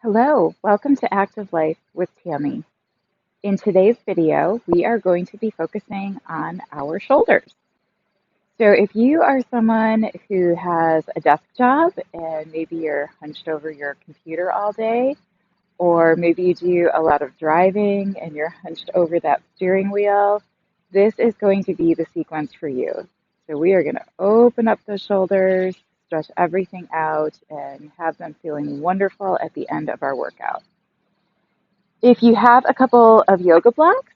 Hello, welcome to Active Life with Tammy. In today's video, we are going to be focusing on our shoulders. So if you are someone who has a desk job and maybe you're hunched over your computer all day, or maybe you do a lot of driving and you're hunched over that steering wheel, this is going to be the sequence for you. So we are going to open up those shoulders, stretch everything out, and have them feeling wonderful at the end of our workout. If you have a couple of yoga blocks,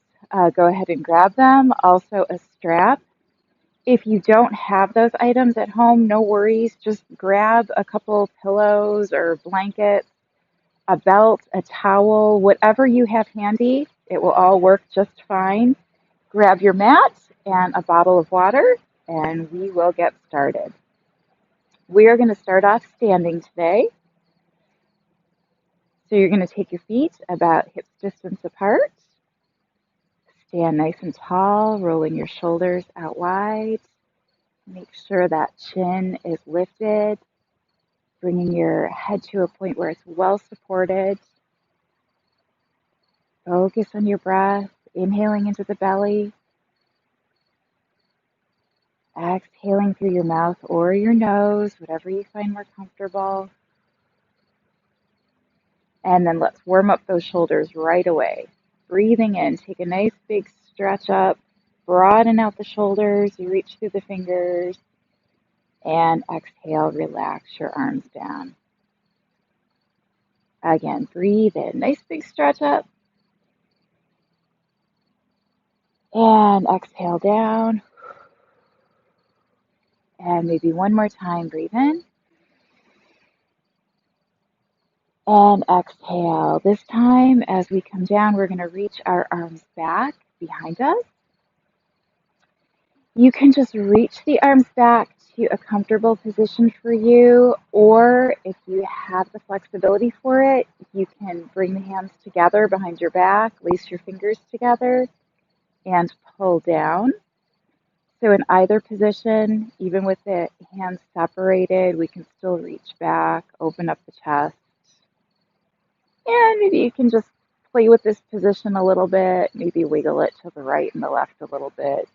go ahead and grab them. Also a strap. If you don't have those items at home, no worries. Just grab a couple pillows or blankets, a belt, a towel, whatever you have handy. It will all work just fine. Grab your mat and a bottle of water, and we will get started. We are going to start off standing today. So you're going to take your feet about hip distance apart. Stand nice and tall, rolling your shoulders out wide. Make sure that chin is lifted, bringing your head to a point where it's well supported. Focus on your breath, inhaling into the belly, exhaling through your mouth or your nose, whatever you find more comfortable. And then let's warm up those shoulders right away. Breathing in, take a nice big stretch up, broaden out the shoulders, you reach through the fingers, and exhale, relax your arms down. Again, breathe in, nice big stretch up, and exhale down. And maybe one more time, breathe in, and exhale. This time, as we come down, we're going to reach our arms back behind us. You can just reach the arms back to a comfortable position for you, or if you have the flexibility for it, you can bring the hands together behind your back, lace your fingers together, and pull down. So in either position, even with the hands separated, we can still reach back, open up the chest. And maybe you can just play with this position a little bit, maybe wiggle it to the right and the left a little bit.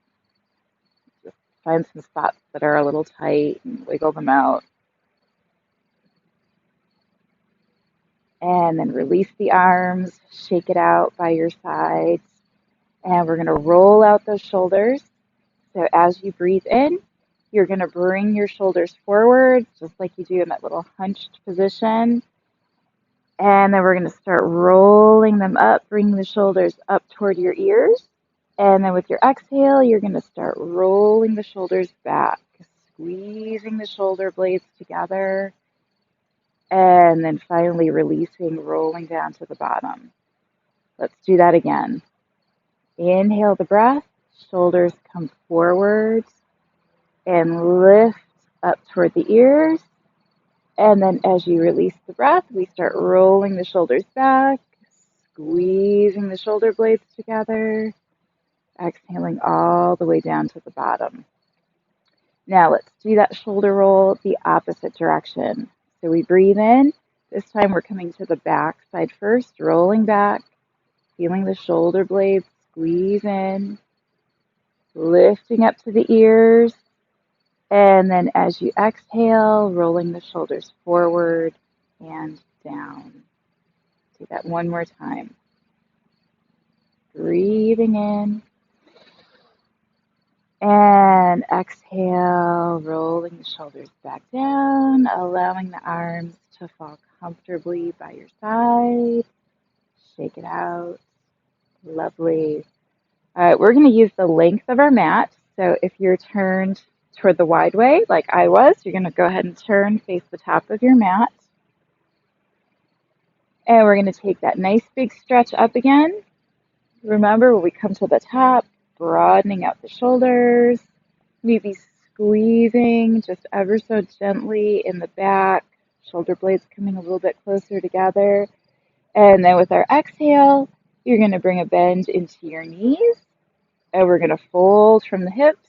Just find some spots that are a little tight and wiggle them out. And then release the arms, shake it out by your sides. And we're going to roll out those shoulders. So as you breathe in, you're going to bring your shoulders forward, just like you do in that little hunched position. And then we're going to start rolling them up, bringing the shoulders up toward your ears. And then with your exhale, you're going to start rolling the shoulders back, squeezing the shoulder blades together. And then finally releasing, rolling down to the bottom. Let's do that again. Inhale the breath, shoulders come forward and lift up toward the ears. And then as you release the breath, we start rolling the shoulders back, squeezing the shoulder blades together, exhaling all the way down to the bottom. Now let's do that shoulder roll the opposite direction. So we breathe in. This time we're coming to the back side first, rolling back, feeling the shoulder blades squeeze in, lifting up to the ears. And then as you exhale, rolling the shoulders forward and down. Do that one more time. Breathing in. And exhale, rolling the shoulders back down, allowing the arms to fall comfortably by your side. Shake it out. Lovely. All right, we're going to use the length of our mat. So if you're turned toward the wide way, like I was, you're going to go ahead and turn, face the top of your mat. And we're going to take that nice big stretch up again. Remember, when we come to the top, broadening out the shoulders, maybe squeezing just ever so gently in the back, shoulder blades coming a little bit closer together. And then with our exhale, you're going to bring a bend into your knees. And we're going to fold from the hips,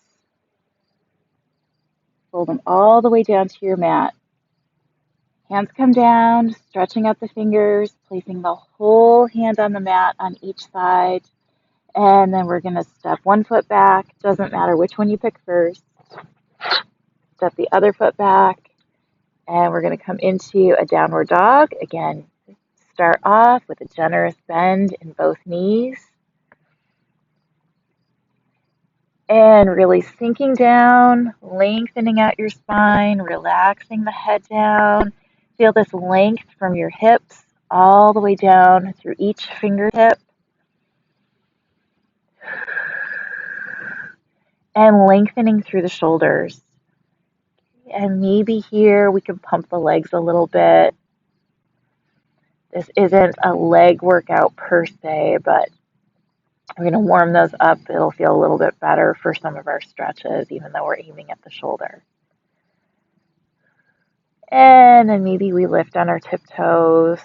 fold them all the way down to your mat. Hands come down, stretching out the fingers, placing the whole hand on the mat on each side. And then we're going to step one foot back. Doesn't matter which one you pick first. Step the other foot back. And we're going to come into a downward dog. Again, start off with a generous bend in both knees. And really sinking down, lengthening out your spine, relaxing the head down. Feel this length from your hips all the way down through each fingertip. And lengthening through the shoulders. And maybe here we can pump the legs a little bit. This isn't a leg workout per se, but we're going to warm those up. It'll feel a little bit better for some of our stretches, even though we're aiming at the shoulder. And then maybe we lift on our tiptoes,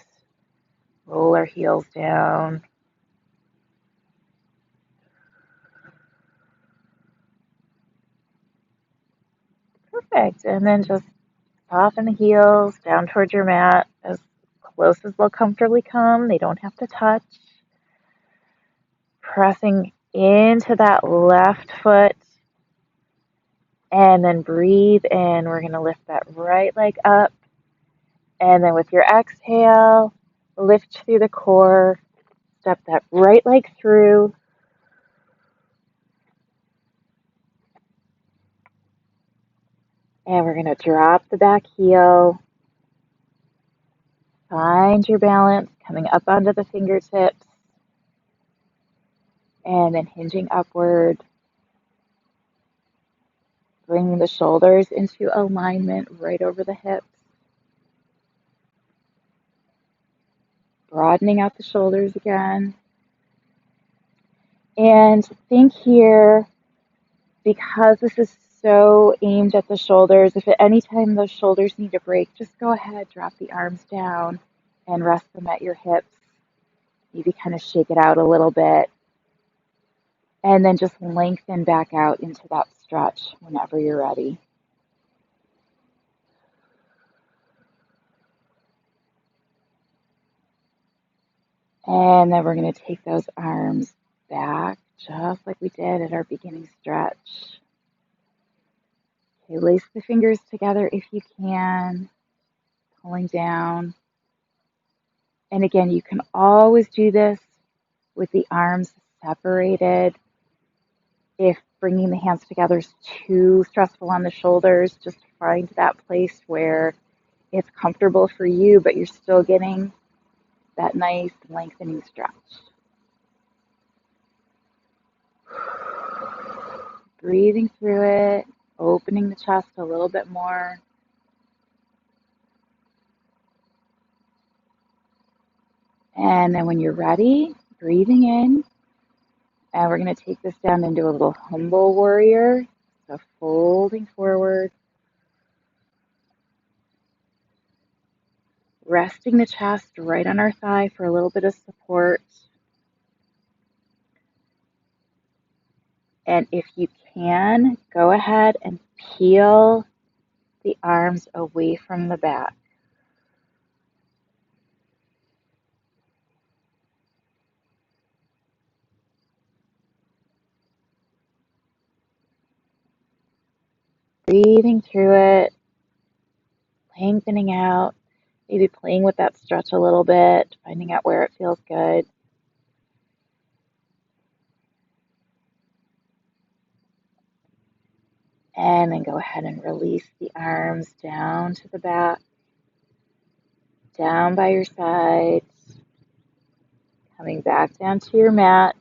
roll our heels down. Perfect. And then just soften the heels down towards your mat as close as they'll comfortably come. They don't have to touch. Pressing into that left foot. And then breathe in. We're going to lift that right leg up. And then with your exhale, lift through the core. Step that right leg through. And we're going to drop the back heel. Find your balance, coming up onto the fingertips. And then hinging upward. Bringing the shoulders into alignment right over the hips. Broadening out the shoulders again. And think here, because this is so aimed at the shoulders, if at any time those shoulders need a break, just go ahead, drop the arms down and rest them at your hips. Maybe kind of shake it out a little bit. And then just lengthen back out into that stretch whenever you're ready. And then we're going to take those arms back, just like we did at our beginning stretch. Okay, lace the fingers together if you can, pulling down. And again, you can always do this with the arms separated. If bringing the hands together is too stressful on the shoulders, just find that place where it's comfortable for you, but you're still getting that nice lengthening stretch. Breathing through it, opening the chest a little bit more. And then when you're ready, breathing in. And we're going to take this down into a little humble warrior. So folding forward. Resting the chest right on our thigh for a little bit of support. And if you can, go ahead and peel the arms away from the back. Breathing through it, lengthening out, maybe playing with that stretch a little bit, finding out where it feels good. And then go ahead and release the arms down to the back, down by your sides, coming back down to your mat.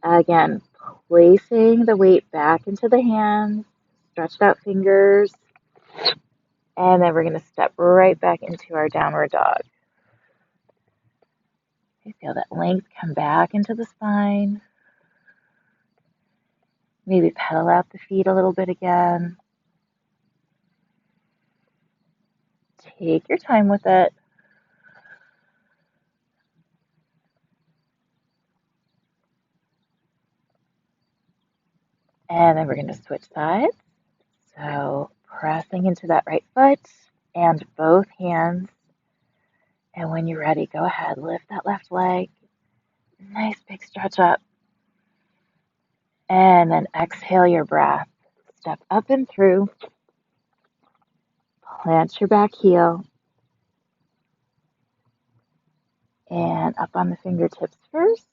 Again, placing the weight back into the hands, stretched out fingers, and then we're going to step right back into our downward dog. Okay, feel that length come back into the spine. Maybe pedal out the feet a little bit again. Take your time with it. And then we're going to switch sides. So pressing into that right foot, and both hands. And when you're ready, go ahead, lift that left leg. Nice big stretch up. And then exhale your breath. Step up and through. Plant your back heel. And up on the fingertips first.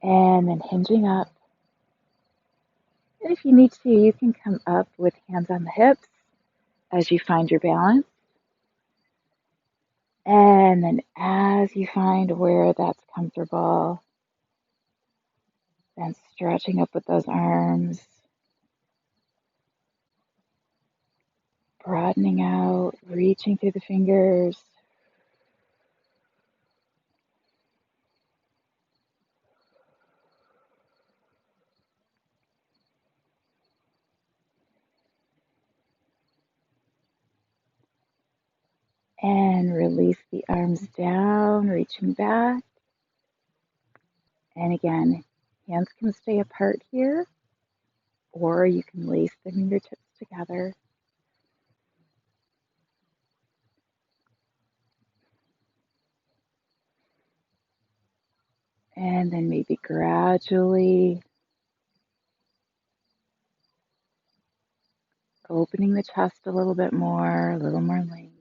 And then hinging up. And if you need to, you can come up with hands on the hips as you find your balance. And then as you find where that's comfortable, then stretching up with those arms, broadening out, reaching through the fingers. And release the arms down, reaching back. And again, hands can stay apart here, or you can lace the fingertips together. And then maybe gradually opening the chest a little bit more, a little more length.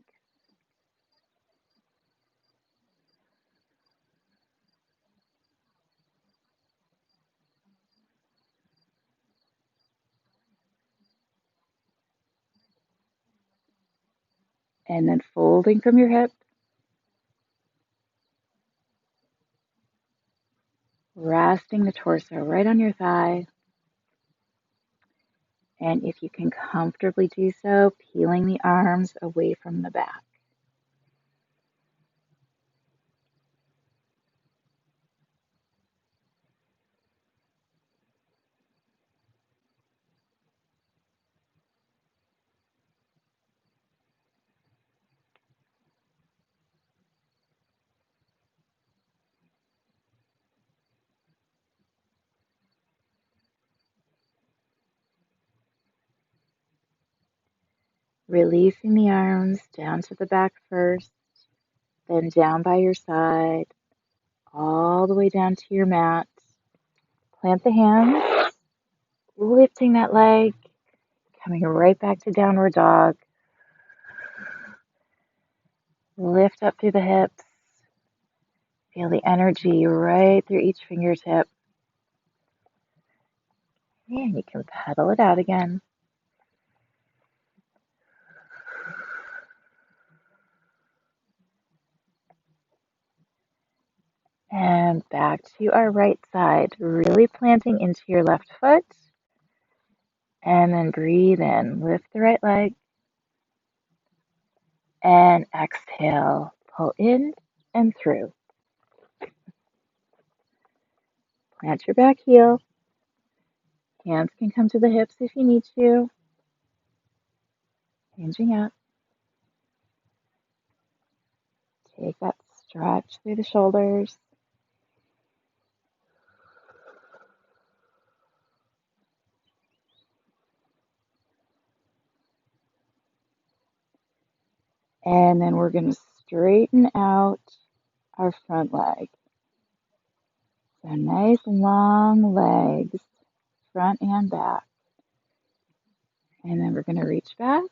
And then folding from your hip, resting the torso right on your thigh. And if you can comfortably do so, peeling the arms away from the back. Releasing the arms down to the back first, then down by your side, all the way down to your mat. Plant the hands, lifting that leg, coming right back to downward dog. Lift up through the hips. Feel the energy right through each fingertip. And you can pedal it out again. And back to our right side, really planting into your left foot. And then breathe in, lift the right leg. And exhale, pull in and through. Plant your back heel. Hands can come to the hips if you need to. Hinging up. Take that stretch through the shoulders. And then we're going to straighten out our front leg. So nice long legs, front and back. And then we're going to reach back.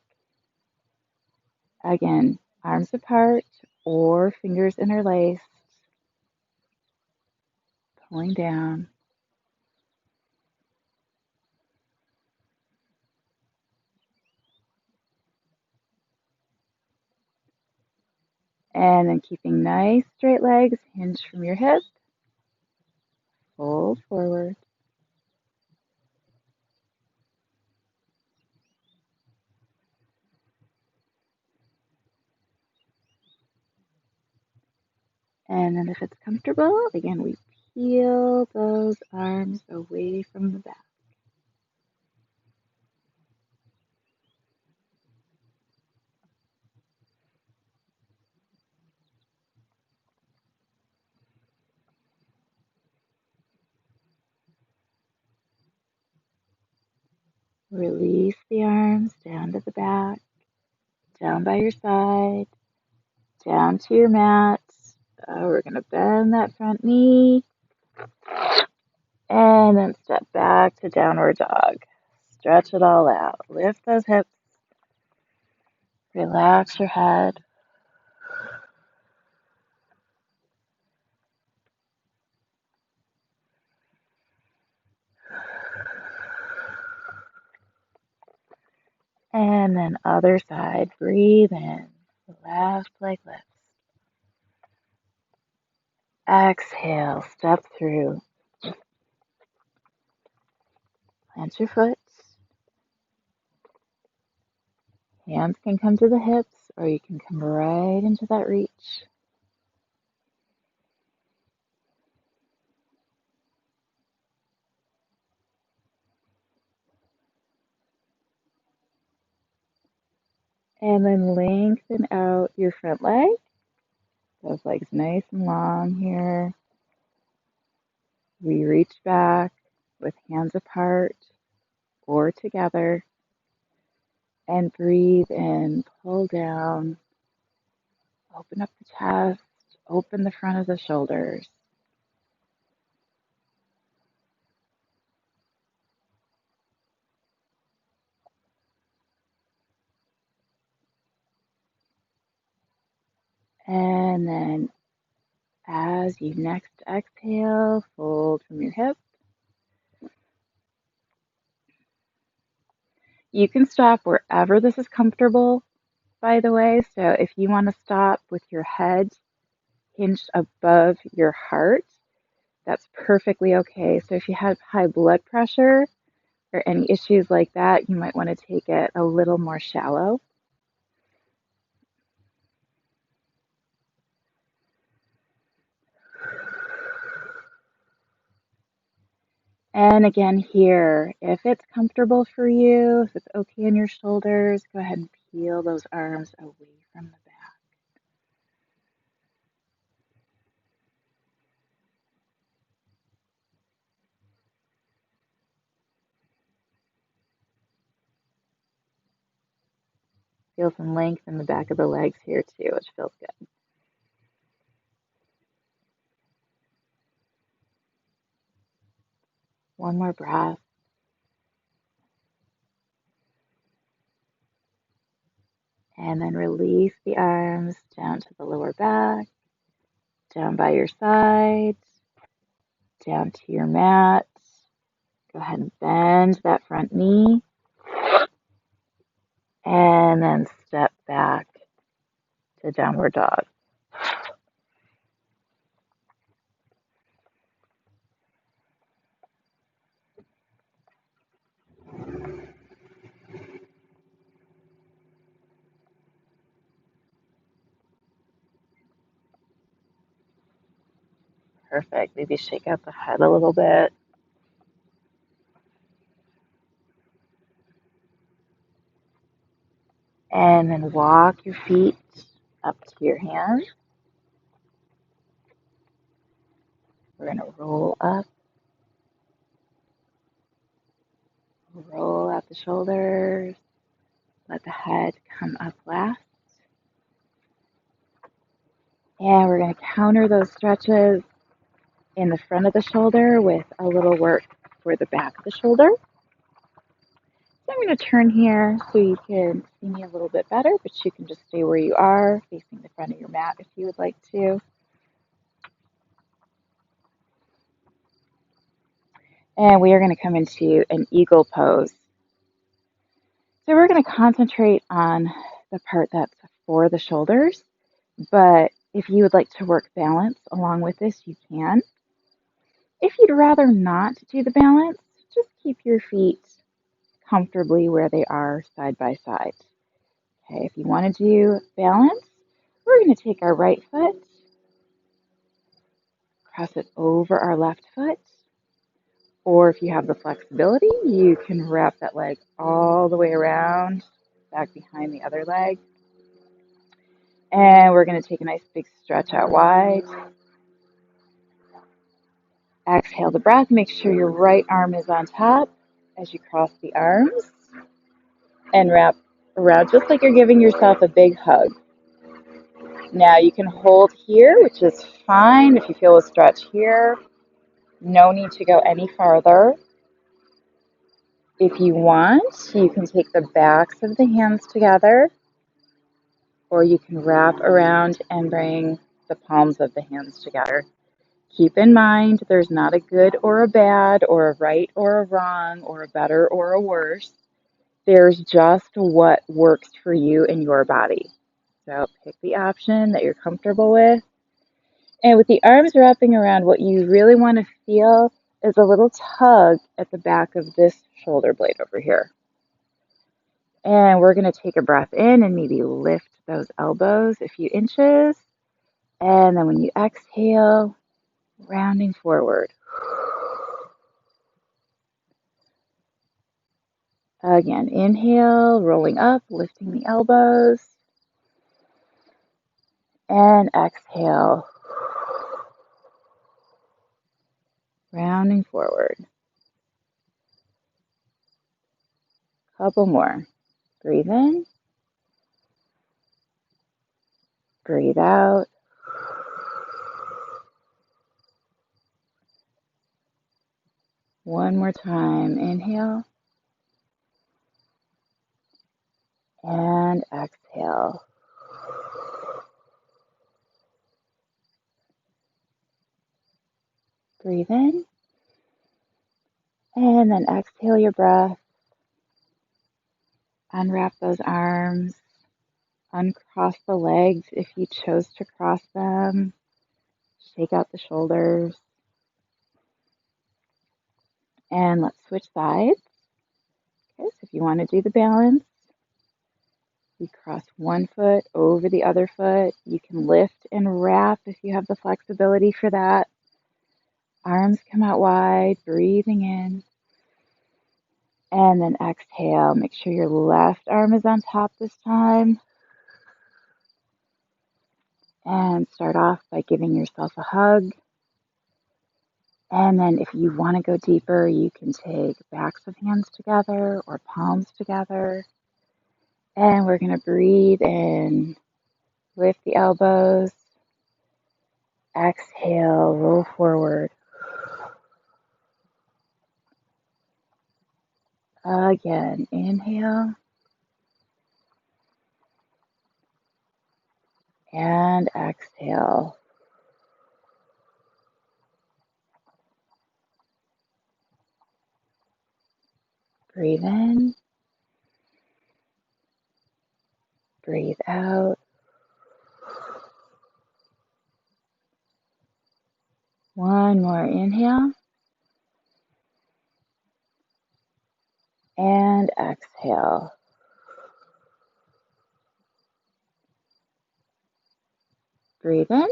Again, arms apart or fingers interlaced. Pulling down. And then keeping nice straight legs, hinge from your hip. Fold forward. And then if it's comfortable, again, we peel those arms away from the back. Release the arms down to the back. down by your side, down to your mat. We're going to bend that front knee and then step back to downward dog. Stretch it all out. Lift those hips. Relax your head. And then other side. Breathe in. The left leg lifts. Exhale. Step through. Plant your foot. Hands can come to the hips, or you can come right into that reach. And then lengthen out your front leg. Those legs nice and long here. We reach back with hands apart or together. And breathe in, pull down, open up the chest, open the front of the shoulders. And then as you next exhale, fold from your hip. You can stop wherever this is comfortable, by the way. So if you want to stop with your head hinged above your heart, that's perfectly okay. So if you have high blood pressure or any issues like that, you might want to take it a little more shallow. And again here, if it's comfortable for you, if it's okay in your shoulders, go ahead and peel those arms away from the back. Feel some length in the back of the legs here too, which feels good. One more breath. And then release the arms down to the lower back, down by your sides, down to your mat. Go ahead and bend that front knee. And then step back to downward dog. Perfect. Maybe shake out the head a little bit. And then walk your feet up to your hands. We're going to roll up, roll out the shoulders, let the head come up last. And we're going to counter those stretches in the front of the shoulder with a little work for the back of the shoulder. So I'm going to turn here so you can see me a little bit better, but you can just stay where you are, facing the front of your mat if you would like to. And we are going to come into an eagle pose. So we're going to concentrate on the part that's for the shoulders, but if you would like to work balance along with this, you can. If you'd rather not do the balance, just keep your feet comfortably where they are side by side. Okay, if you want to do balance, we're going to take our right foot, cross it over our left foot, or if you have the flexibility, you can wrap that leg all the way around, back behind the other leg. And we're going to take a nice big stretch out wide. Exhale the breath. Make sure your right arm is on top as you cross the arms and wrap around just like you're giving yourself a big hug. Now you can hold here, which is fine. If you feel a stretch here, no need to go any farther. If you want, you can take the backs of the hands together, or you can wrap around and bring the palms of the hands together. Keep in mind, there's not a good or a bad, or a right or a wrong, or a better or a worse. There's just what works for you and your body. So pick the option that you're comfortable with. And with the arms wrapping around, what you really want to feel is a little tug at the back of this shoulder blade over here. And we're going to take a breath in and maybe lift those elbows a few inches. And then when you exhale, rounding forward. Again, inhale, rolling up, lifting the elbows. And exhale, rounding forward. Couple more. Breathe in. Breathe out. One more time. Inhale. And exhale. Breathe in. And then exhale your breath. Unwrap those arms. Uncross the legs if you chose to cross them. Shake out the shoulders. And let's switch sides. Okay, so if you want to do the balance, you cross one foot over the other foot. You can lift and wrap if you have the flexibility for that. Arms come out wide, breathing in. And then exhale. Make sure your left arm is on top this time. And start off by giving yourself a hug. And then if you want to go deeper, you can take backs of hands together or palms together. And we're going to breathe in. Lift the elbows. Exhale, roll forward. Again, inhale. And exhale. Breathe in. Breathe out. One more inhale. And exhale. Breathe in.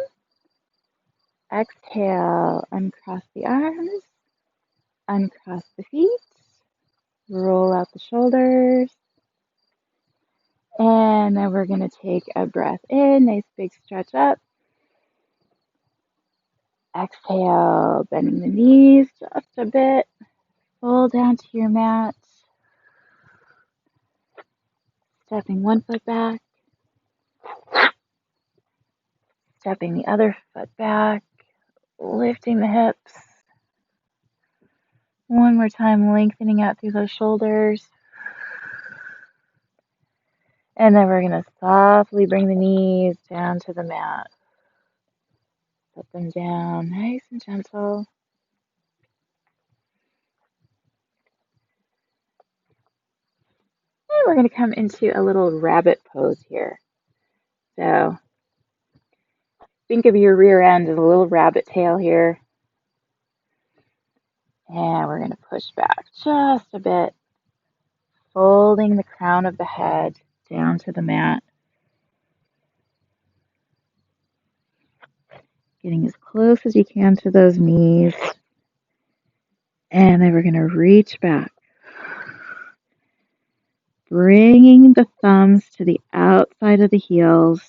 Exhale. Uncross the arms. Uncross the feet. Roll out the shoulders. And then we're going to take a breath in. Nice big stretch up. Exhale. Bending the knees just a bit. Pull down to your mat. Stepping one foot back. Stepping the other foot back. Lifting the hips. One more time, lengthening out through those shoulders. And then we're going to softly bring the knees down to the mat. Set them down nice and gentle. And we're going to come into a little rabbit pose here. So think of your rear end as a little rabbit tail here. And we're going to push back just a bit, folding the crown of the head down to the mat. Getting as close as you can to those knees. And then we're going to reach back. Bringing the thumbs to the outside of the heels.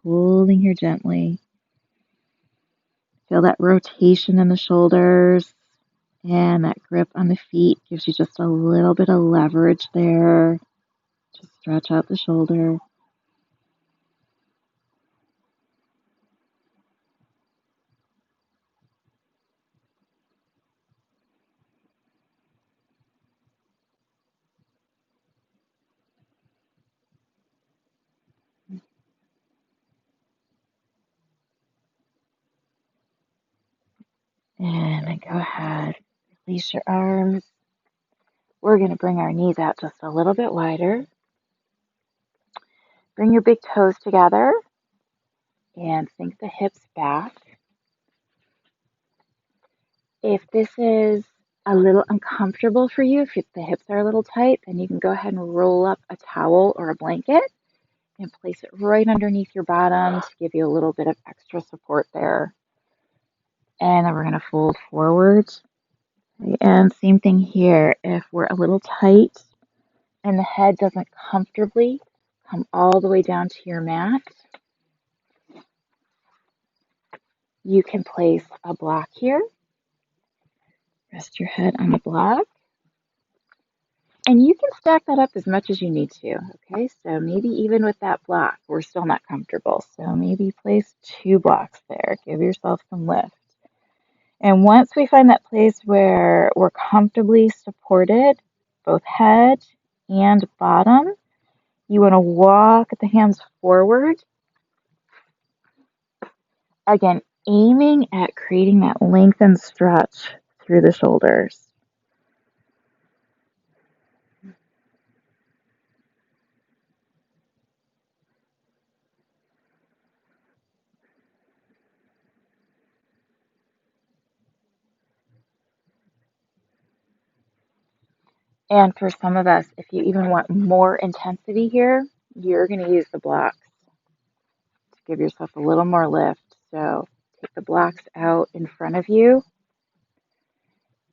Holding here gently. Feel that rotation in the shoulders. And that grip on the feet gives you just a little bit of leverage there. Just stretch out the shoulder. And then go ahead, release your arms. We're going to bring our knees out just a little bit wider. Bring your big toes together and sink the hips back. If this is a little uncomfortable for you, if the hips are a little tight, then you can go ahead and roll up a towel or a blanket and place it right underneath your bottom to give you a little bit of extra support there. And then we're going to fold forward. And same thing here. If we're a little tight and the head doesn't comfortably come all the way down to your mat, you can place a block here. Rest your head on the block. And you can stack that up as much as you need to. Okay, so maybe even with that block, we're still not comfortable. So maybe place 2 blocks there. Give yourself some lift. And once we find that place where we're comfortably supported, both head and bottom, you want to walk the hands forward. Again, aiming at creating that lengthened stretch through the shoulders. And for some of us, if you even want more intensity here, you're going to use the blocks to give yourself a little more lift. So take the blocks out in front of you.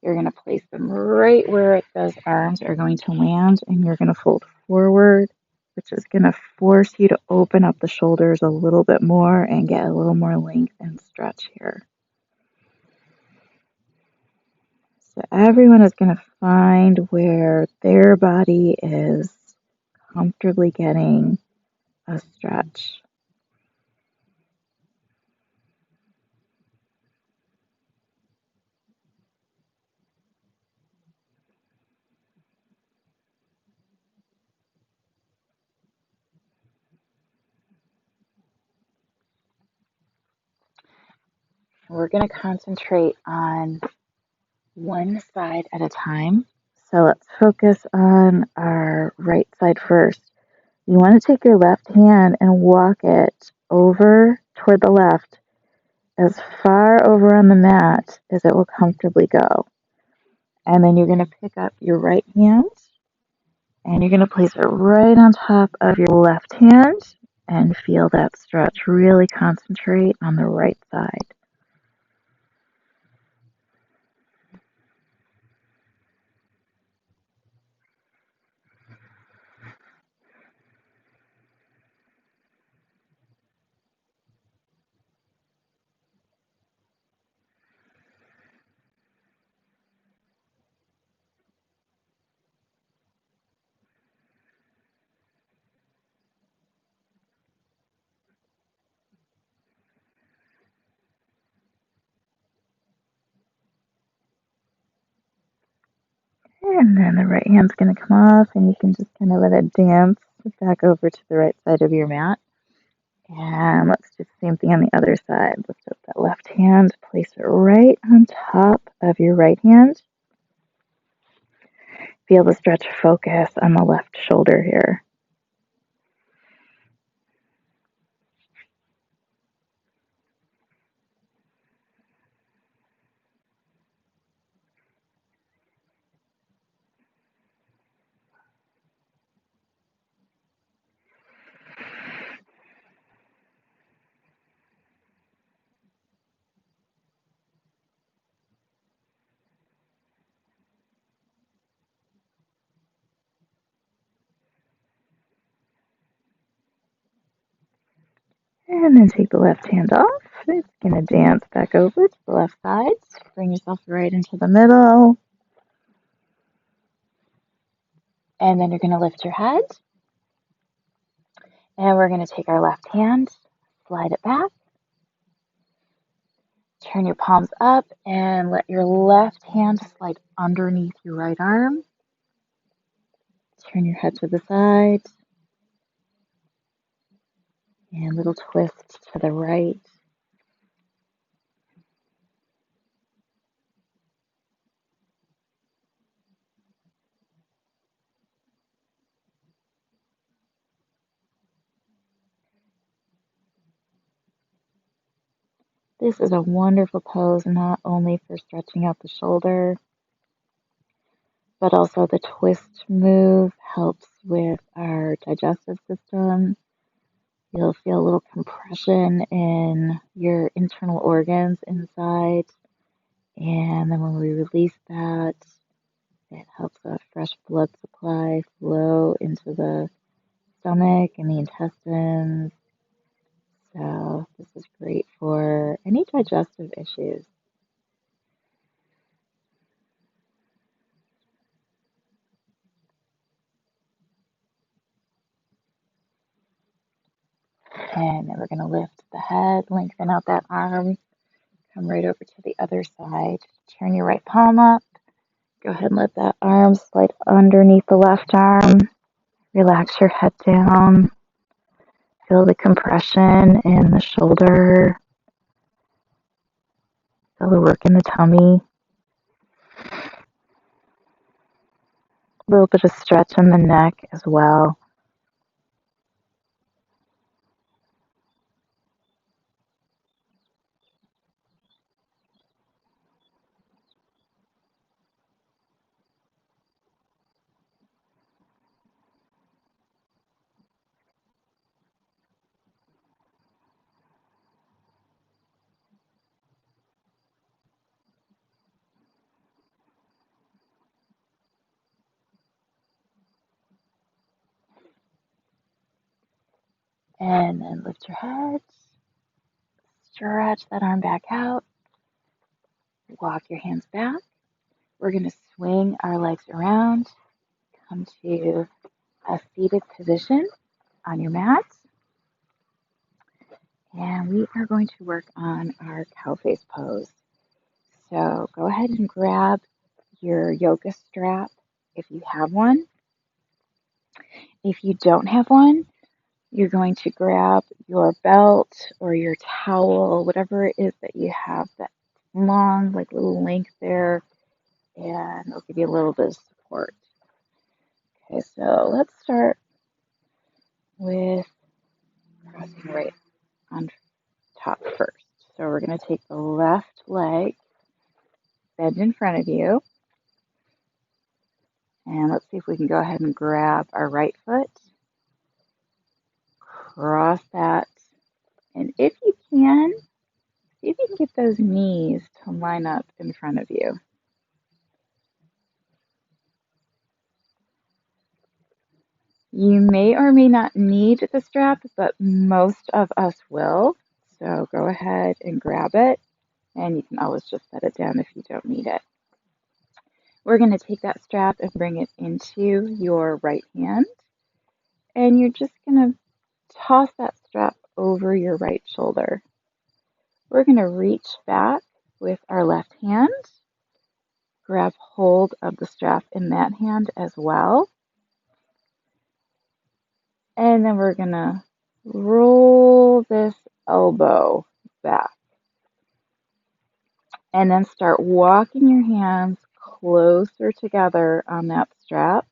You're going to place them right where those arms are going to land, and you're going to fold forward, which is going to force you to open up the shoulders a little bit more and get a little more length and stretch here. So everyone is going to find where their body is comfortably getting a stretch. We're going to concentrate on one side at a time. So let's focus on our right side first. You want to take your left hand and walk it over toward the left as far over on the mat as it will comfortably go. And then you're going to pick up your right hand and you're going to place it right on top of your left hand and feel that stretch. Really concentrate on the right side. And then the right hand's going to come off, and you can just kind of let it dance back over to the right side of your mat. And let's do the same thing on the other side. Lift up that left hand, place it right on top of your right hand. Feel the stretch focus on the left shoulder here. And then take the left hand off. It's going to dance back over to the left side. Bring yourself right into the middle. And then you're going to lift your head. And we're going to take our left hand, slide it back. Turn your palms up and let your left hand slide underneath your right arm. Turn your head to the side. And a little twist to the right. This is a wonderful pose, not only for stretching out the shoulder, but also the twist move helps with our digestive system. You'll feel a little compression in your internal organs inside. And then when we release that, it helps a fresh blood supply flow into the stomach and the intestines. So this is great for any digestive issues. And then we're going to lift the head, lengthen out that arm, come right over to the other side. Turn your right palm up. Go ahead and let that arm slide underneath the left arm. Relax your head down. Feel the compression in the shoulder. Feel the work in the tummy. A little bit of stretch in the neck as well. And then lift your head. Stretch that arm back out. Walk your hands back. We're going to swing our legs around. Come to a seated position on your mat. And we are going to work on our cow face pose. So go ahead and grab your yoga strap if you have one. If you don't have one, you're going to grab your belt or your towel, whatever it is that you have that long, like little length there, and it'll give you a little bit of support. Okay, so let's start with crossing right on top first. So we're going to take the left leg, bend in front of you, and let's see if we can go ahead and grab our right foot, cross that, and if you can, see if you can get those knees to line up in front of you. You may or may not need the strap, but most of us will. So go ahead and grab it, and you can always just set it down if you don't need it. We're going to take that strap and bring it into your right hand, and you're just going to toss that strap over your right shoulder. We're going to reach back with our left hand, grab hold of the strap in that hand as well, and then we're going to roll this elbow back. And then start walking your hands closer together on that strap,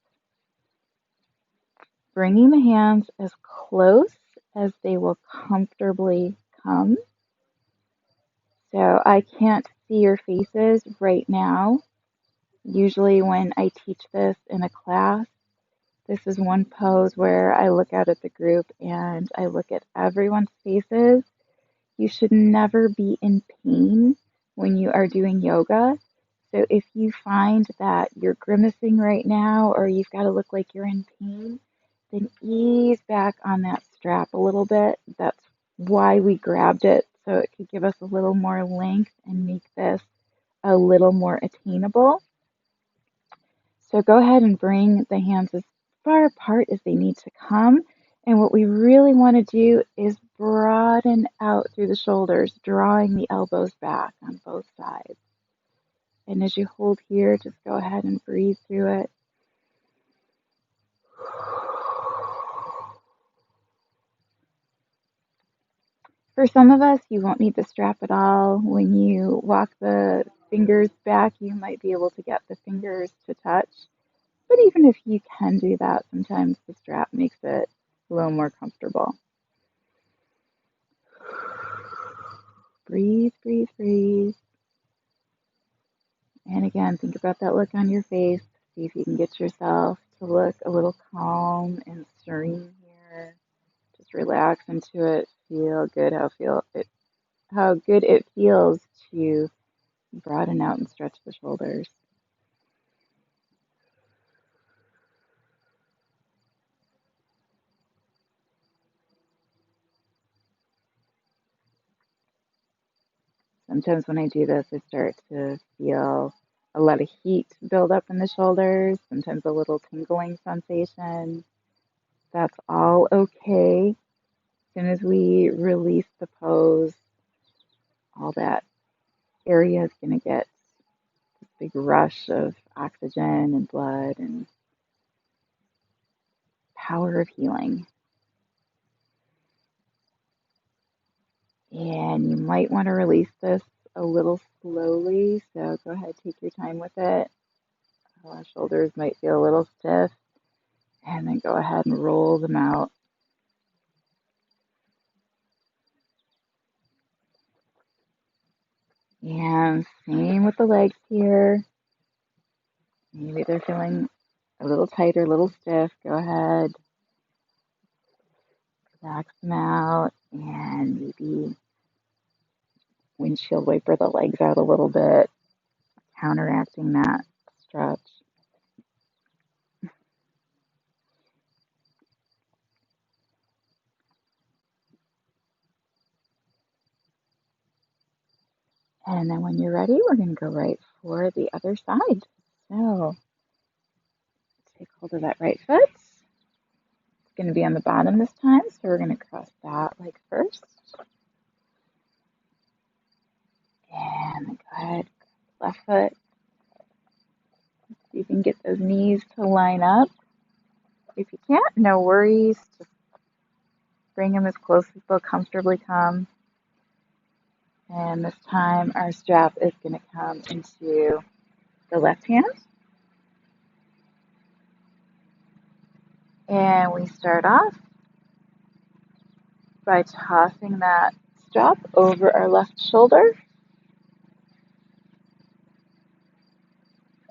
bringing the hands as close as they will comfortably come. So I can't see your faces right now. Usually when I teach this in a class, this is one pose where I look out at the group and I look at everyone's faces. You should never be in pain when you are doing yoga. So if you find that you're grimacing right now or you've got to look like you're in pain, then ease back on that strap a little bit. That's why we grabbed it so it could give us a little more length and make this a little more attainable. So go ahead and bring the hands as far apart as they need to come. And what we really want to do is broaden out through the shoulders, drawing the elbows back on both sides. And as you hold here, just go ahead and breathe through it. For some of us, you won't need the strap at all. When you walk the fingers back, you might be able to get the fingers to touch. But even if you can do that, sometimes the strap makes it a little more comfortable. Breathe, breathe, breathe. And again, think about that look on your face. See if you can get yourself to look a little calm and serene here. Just relax into it. Feel good how good it feels to broaden out and stretch the shoulders. Sometimes when I do this, I start to feel a lot of heat build up in the shoulders, sometimes a little tingling sensation. That's all okay. As soon as we release the pose, all that area is going to get this big rush of oxygen and blood and power of healing. And you might want to release this a little slowly, so go ahead, take your time with it. Shoulders might feel a little stiff, and then go ahead and roll them out. And same with the legs here. Maybe they're feeling a little tighter, a little stiff. Go ahead, relax them out, and maybe windshield wiper the legs out a little bit, counteracting that stretch. And then when you're ready, we're going to go right for the other side. So take hold of that right foot. It's going to be on the bottom this time, so we're going to cross that leg first. And then go ahead, left foot. You can get those knees to line up. If you can't, no worries. Just bring them as close as they'll comfortably come. And this time our strap is going to come into the left hand. And we start off by tossing that strap over our left shoulder.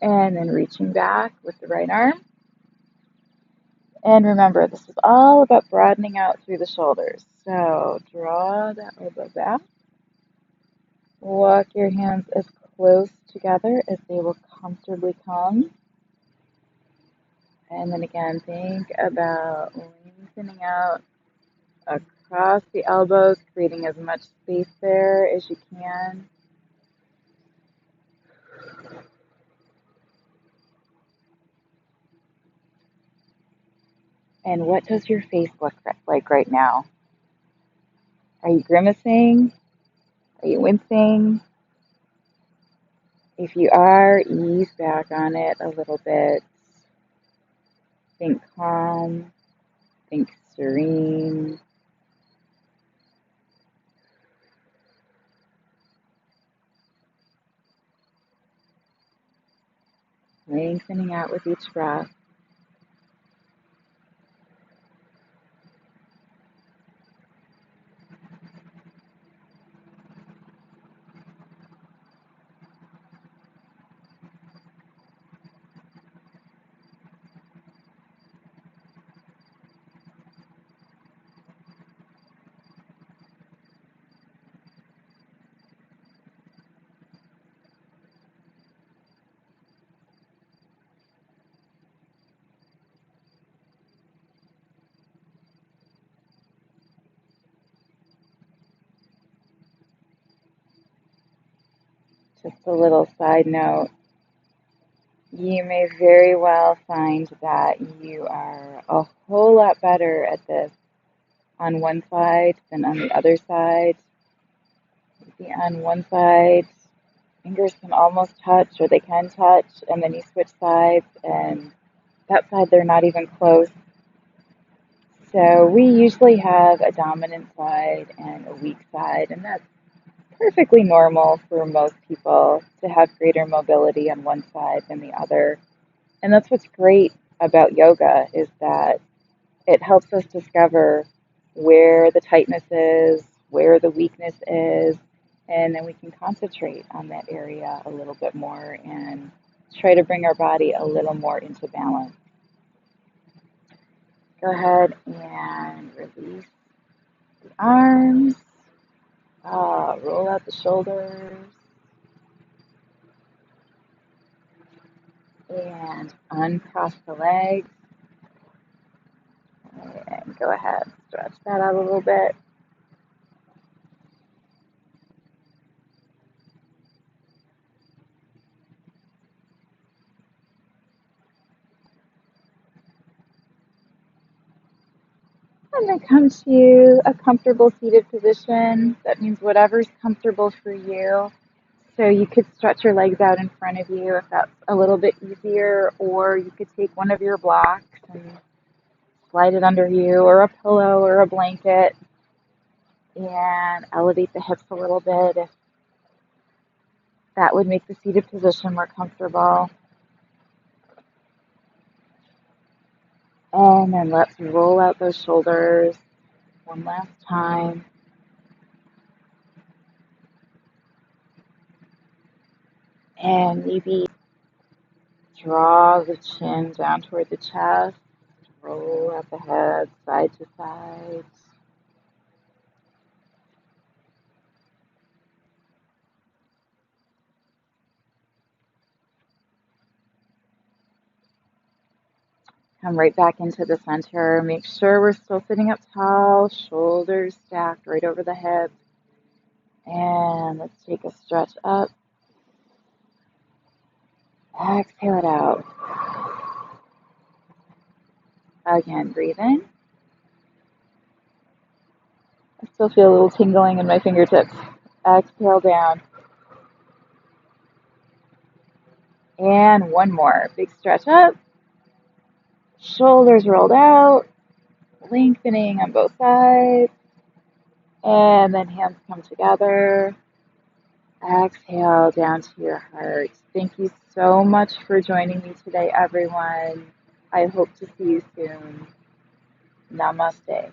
And then reaching back with the right arm. And remember, this is all about broadening out through the shoulders. So draw that elbow back. Walk your hands as close together as they will comfortably come. And then again, think about lengthening out across the elbows, creating as much space there as you can. And what does your face look like right now? Are you grimacing? Are you wincing? If you are, ease back on it a little bit. Think calm, think serene. Lengthening out with each breath. Just a little side note, you may very well find that you are a whole lot better at this on one side than on the other side. Maybe on one side, fingers can almost touch or they can touch, and then you switch sides, and that side they're not even close. So we usually have a dominant side and a weak side, and that's perfectly normal for most people to have greater mobility on one side than the other. And that's what's great about yoga is that it helps us discover where the tightness is, where the weakness is, and then we can concentrate on that area a little bit more and try to bring our body a little more into balance. Go ahead and release the arms. Roll out the shoulders. And uncross the legs. And go ahead, stretch that out a little bit. And then come to a comfortable seated position. That means whatever's comfortable for you. So you could stretch your legs out in front of you if that's a little bit easier, or you could take one of your blocks and slide it under you, or a pillow or a blanket, and elevate the hips a little bit if that would make the seated position more comfortable. And then let's roll out those shoulders one last time. And maybe draw the chin down toward the chest. Roll out the head side to side. Come right back into the center. Make sure we're still sitting up tall, shoulders stacked right over the hips. And let's take a stretch up. Exhale it out. Again, breathe in. I still feel a little tingling in my fingertips. Exhale down. And one more. Big stretch up. Shoulders rolled out. Lengthening on both sides. And then hands come together. Exhale down to your heart. Thank you so much for joining me today, everyone. I hope to see you soon. Namaste.